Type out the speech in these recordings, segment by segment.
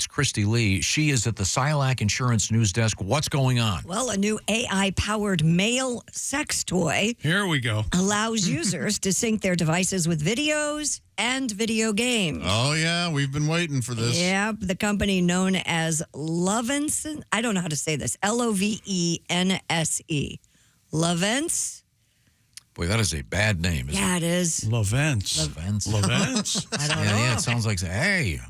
It's Christy Lee. She is at the Silac Insurance News Desk. What's going on? Well, a new AI-powered male sex toy Here we go. allows users to sync their devices with videos and video games. Oh, yeah. We've been waiting for this. Yep, the company known as Lovense. I don't know how to say this. Lovense. Lovense? Boy, that is a bad name, isn't Yeah, it is. Levents. Levents. Levents. I don't know. Yeah, it sounds like, hey,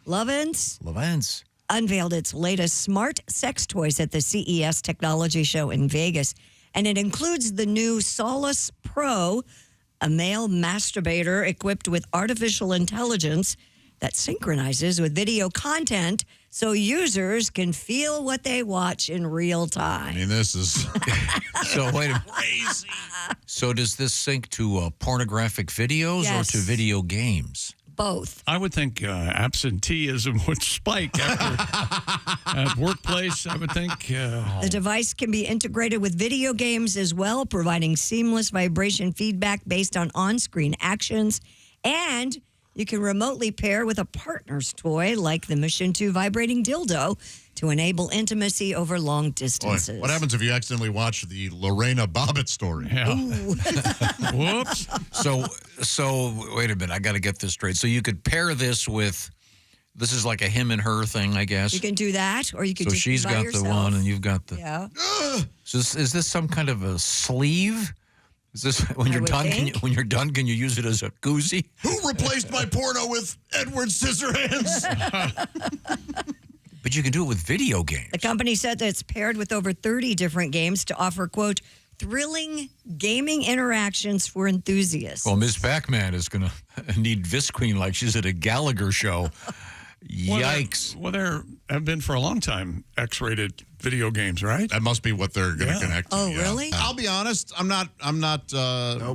Lovense Levents. unveiled its latest smart sex toys at the CES technology show in Vegas. And it includes the new Solace Pro, a male masturbator equipped with artificial intelligence that synchronizes with video content so users can feel what they watch in real time. I mean, this is So, wait a minute. crazy. So, does this sync to pornographic videos or Yes. to video games? Both. I would think absenteeism would spike at workplace. I would think. The device can be integrated with video games as well, providing seamless vibration feedback based on screen actions. And you can remotely pair with a partner's toy like the Mission 2 vibrating dildo to enable intimacy over long Boy, distances. what happens if you accidentally watch the Lorena Bobbitt story? Yeah. Whoops. So wait a minute. I got to get this straight. So you could pair this with, this is like a him and her thing, I guess. You can do that, or you could So just she's be by got yourself. the one and you've got the. Yeah. So is this some kind of a sleeve? Is this when you're would done? think. When you're done, can you use it as a koozie? Who replaced my porno with Edward Scissorhands? But you can do it with video games. The company said that it's paired with over 30 different games to offer, quote, thrilling gaming interactions for enthusiasts. Well, Ms. Pac-Man is going to need Visqueen like she's at a Gallagher show. Yikes. Well, there have been for a long time X-rated video games, right? That must be what they're going to connect to. Oh, yeah. really? I'll be honest. I'm not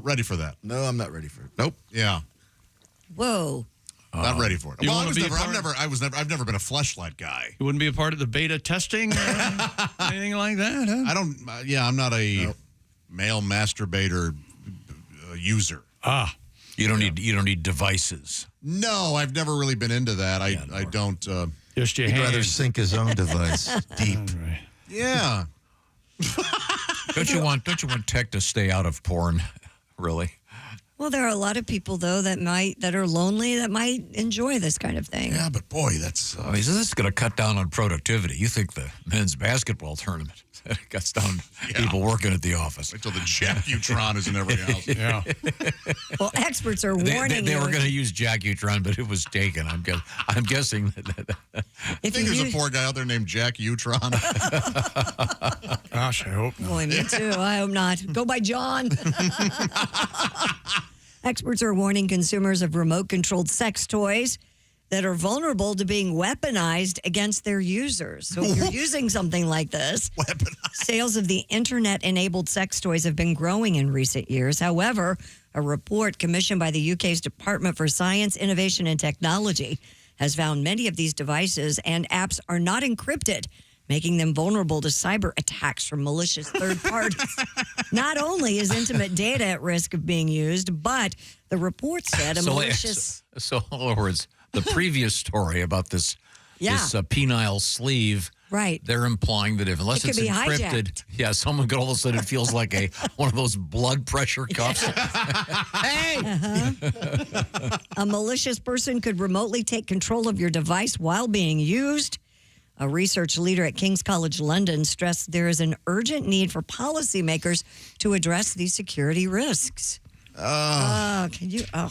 ready for that. No, I'm not ready for it. Nope. Yeah. Whoa. Not ready for it. You Well, wanna be a part- I've never been a fleshlight guy. You wouldn't be a part of the beta testing or anything like that, huh? I don't. I'm not a male masturbator user. You don't need devices. No, I've never really been into that. I don't. Just your He'd rather hands. sink his own device deep. Right. Yeah. Don't you want tech to stay out of porn? Really? Well, there are a lot of people, though, that are lonely that might enjoy this kind of thing. Yeah, but boy, that's. I mean, this is going to cut down on productivity. You think the men's basketball tournament cuts down people working at the office? Until the Jack-Utron is in every house. Yeah. Well, experts are warning They you. were going to use Jack-Utron, but it was taken. I'm guessing that. I If think you there's a use- poor guy out there named Jack-Utron. Gosh, I hope not. Boy, me too. I hope not. Go by John. Experts are warning consumers of remote-controlled sex toys that are vulnerable to being weaponized against their users. So if you're using something like this, sales of the internet-enabled sex toys have been growing in recent years. However, a report commissioned by the UK's Department for Science, Innovation and Technology has found many of these devices and apps are not encrypted, making them vulnerable to cyber attacks from malicious third parties. Not only is intimate data at risk of being used, but the report said a malicious... So, in other words, the previous story about this penile sleeve, Right. they're implying that unless It it's could be encrypted, hijacked. someone could all of a sudden it feels like one of those blood pressure cuffs. Hey! A malicious person could remotely take control of your device while being used. A research leader at King's College London stressed there is an urgent need for policymakers to address these security risks. Can you? Oh,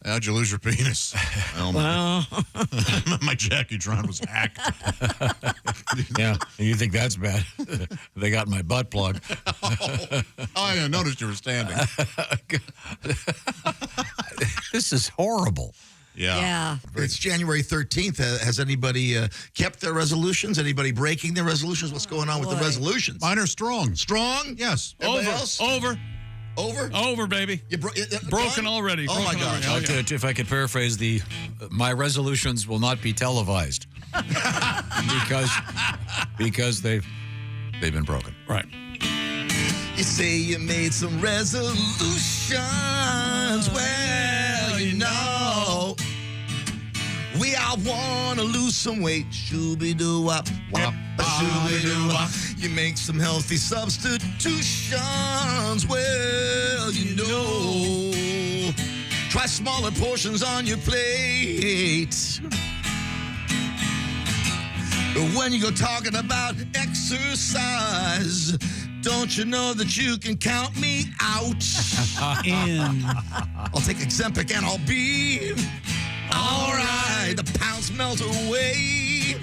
How'd you lose your penis? well, My Jack-Utron was hacked. Yeah, and you think that's bad? They got my butt plug. I noticed you were standing. This is horrible. yeah. It's January 13th. Has anybody kept their resolutions? Anybody breaking their resolutions? What's going on with the boy. resolutions? Mine are strong. Strong? Yes. Everybody else? Over. Over? Baby. You Broken gone? already. Oh, my Broken gosh. already. Oh, yeah. If I could paraphrase my resolutions will not be televised because they've been broken. Right. You say you made some resolutions. Well, you know, We all want to lose some weight. Shooby-doo-wop, wop, shooby-doo-wop. You make some healthy substitutions. Well, you know. Try smaller portions on your plate. When you go talking about exercise, don't you know that you can count me out? In. I'll take Exempic and I'll be all right. The pounds melt away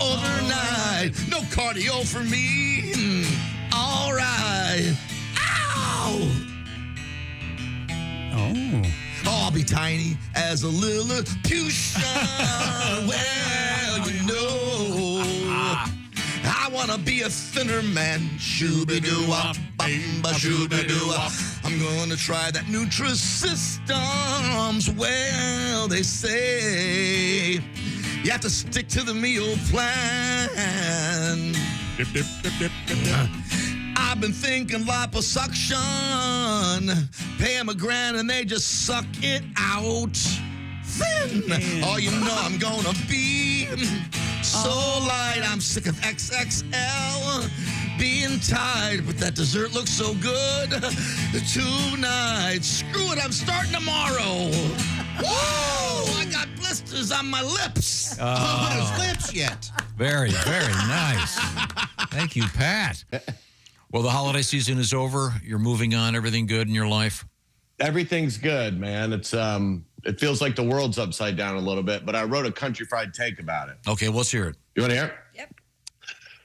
overnight. No cardio for me. All right. Ow! Oh. I'll be tiny as a Lilliputian. Well, you know, I want to be a thinner man. Shooby-doo-wop, bamba shooby-doo-wop. I'm going to try that Nutrisystems. Well, they say you have to stick to the meal plan. Dip, dip, dip, dip, dip, dip. I've been thinking liposuction. Pay them $1,000 and they just suck it out. Thin. Oh, you know I'm gonna be so light. I'm sick of XXL being tied, but that dessert looks so good tonight. Screw it, I'm starting tomorrow. Whoa! I got blisters on my lips. On his lips yet. Very, very nice. Thank you, Pat. Well, the holiday season is over. You're moving on. Everything good in your life? Everything's good, man. It's it feels like the world's upside down a little bit, but I wrote a country fried take about it. Okay, let's hear it. You want to hear it? Yep.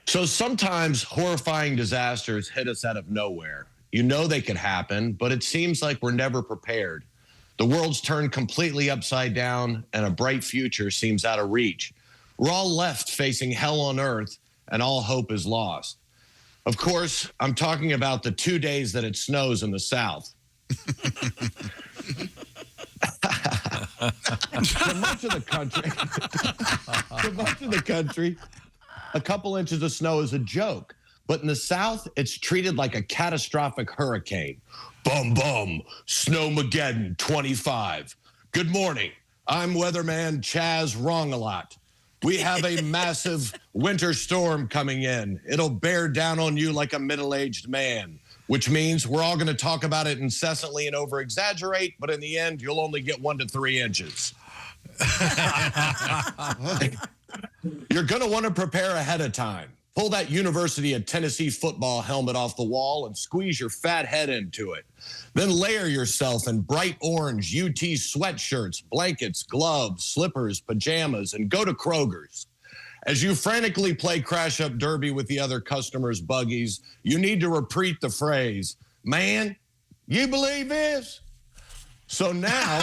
So sometimes horrifying disasters hit us out of nowhere. You know they could happen, but it seems like we're never prepared. The world's turned completely upside down, and a bright future seems out of reach. We're all left facing hell on earth, and all hope is lost. Of course, I'm talking about the 2 days that it snows in the South. For much of the country, a couple inches of snow is a joke. But in the South, it's treated like a catastrophic hurricane. Bum, bum, Snowmageddon 25. Good morning. I'm weatherman Chaz Wrong-A-Lot. We have a massive winter storm coming in. It'll bear down on you like a middle-aged man, which means we're all going to talk about it incessantly and over-exaggerate, but in the end, you'll only get 1 to 3 inches. You're going to want to prepare ahead of time. Pull that University of Tennessee football helmet off the wall and squeeze your fat head into it. Then layer yourself in bright orange UT sweatshirts, blankets, gloves, slippers, pajamas, and go to Kroger's. As you frantically play crash-up derby with the other customers' buggies, you need to repeat the phrase, "Man, you believe this?" So now,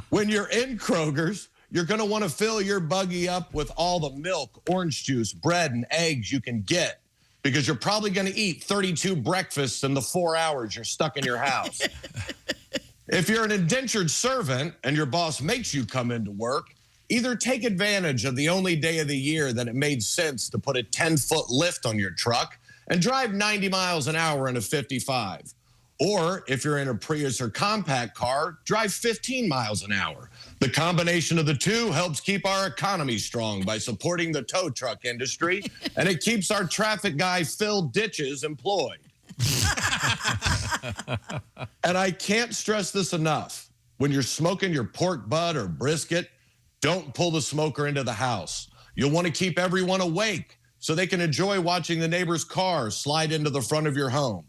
when you're in Kroger's, you're going to want to fill your buggy up with all the milk, orange juice, bread, and eggs you can get, because you're probably going to eat 32 breakfasts in the 4 hours you're stuck in your house. If you're an indentured servant and your boss makes you come into work, either take advantage of the only day of the year that it made sense to put a 10-foot lift on your truck and drive 90 miles an hour in a 55. Or if you're in a Prius or compact car, drive 15 miles an hour. The combination of the two helps keep our economy strong by supporting the tow truck industry, and it keeps our traffic guy Phil Ditches employed. And I can't stress this enough. When you're smoking your pork butt or brisket, don't pull the smoker into the house. You'll want to keep everyone awake so they can enjoy watching the neighbor's car slide into the front of your home.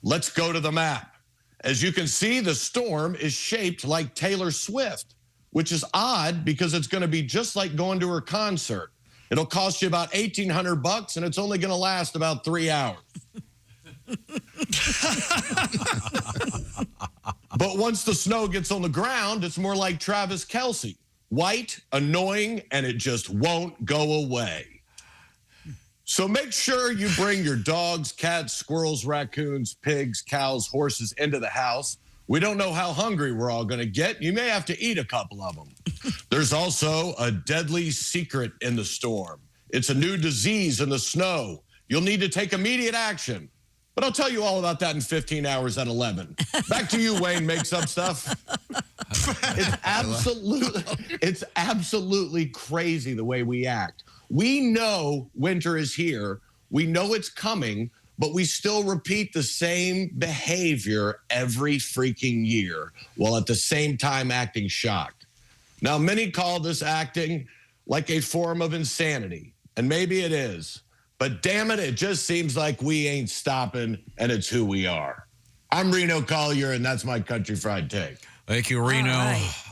Let's go to the map. As you can see, the storm is shaped like Taylor Swift, which is odd because it's going to be just like going to her concert. It'll cost you about $1,800 and it's only going to last about 3 hours. But once the snow gets on the ground, it's more like Travis Kelce. White, annoying, and it just won't go away. So make sure you bring your dogs, cats, squirrels, raccoons, pigs, cows, horses into the house. We don't know how hungry we're all going to get. You may have to eat a couple of them. There's also a deadly secret in the storm. It's a new disease in the snow. You'll need to take immediate action. But I'll tell you all about that in 15 hours at 11. Back to you, Wayne, makes up stuff. It's absolutely crazy the way we act. We know winter is here. We know it's coming, but we still repeat the same behavior every freaking year while at the same time acting shocked. Now, many call this acting like a form of insanity, and maybe it is. But damn it, it just seems like we ain't stopping, and it's who we are. I'm Reno Collier, and that's my country fried take. Thank you, Reno. All right.